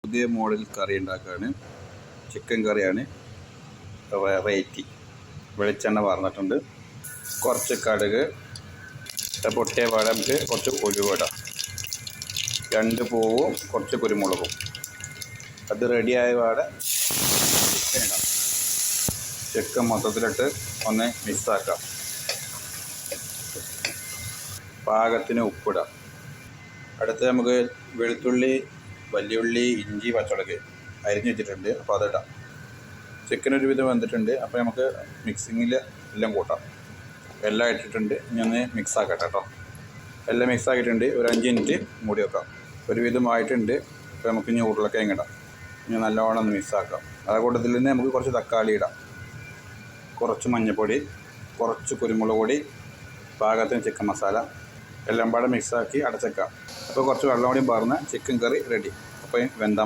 പുതിയ മോഡൽ കറി ഉണ്ടാക്കുകയാണ്. ചിക്കൻ കറിയാണ്. വെറൈറ്റി. വെളിച്ചെണ്ണ വാർന്നിട്ടുണ്ട്. കുറച്ച് കടുക് പൊട്ടിയ പാടെ നമുക്ക് കുറച്ച് ഉലുവ ഇടാം. 2 പൂവും കുറച്ച് കുരുമുളകും. അത് റെഡിയായ പാടെ ചിക്കൻ ഇടാം. ചിക്കൻ മൊത്തത്തിലിട്ട് ഒന്ന് മിക്സാക്കാം. പാകത്തിന് ഉപ്പിടാം. അടുത്ത് നമുക്ക് വെളുത്തുള്ളി, വലിയുള്ളി, ഇഞ്ചി, പച്ചമുളക് അരിഞ്ഞ് വെച്ചിട്ടുണ്ട്. അപ്പോൾ അതിടാം. ചിക്കൻ ഒരുവിധം വന്നിട്ടുണ്ട്. അപ്പോൾ നമുക്ക് മിക്സിങ്ങിൽ എല്ലാം കൂട്ടാം. എല്ലാം ഇട്ടിട്ടുണ്ട്. ഇനി ഒന്ന് മിക്സാക്കട്ടെ കേട്ടോ. എല്ലാം മിക്സാക്കിയിട്ടുണ്ട്. ഒരു 5 മിനിറ്റ് മൂടി വെക്കാം. ഒരുവിധമായിട്ടുണ്ട്. അപ്പോൾ നമുക്ക് ഇനി ഉരുളക്കിഴങ്ങ് ഇടാം. ഇനി നല്ലോണം ഒന്ന് മിക്സാക്കാം. അതേ കൂട്ടത്തിൽ നിന്ന് നമുക്ക് കുറച്ച് തക്കാളി ഇടാം. കുറച്ച് മഞ്ഞൾപ്പൊടി, കുറച്ച് കുരുമുളക് പൊടി, പാകത്തിന് ചിക്കൻ മസാല എല്ലാം പാടെ മിക്സാക്കി അടച്ചേക്കാം. അപ്പോൾ കുറച്ച് വെള്ളം കൂടി പറഞ്ഞ് ചിക്കൻ കറി റെഡി. അപ്പോൾ വെന്താൽ മതി.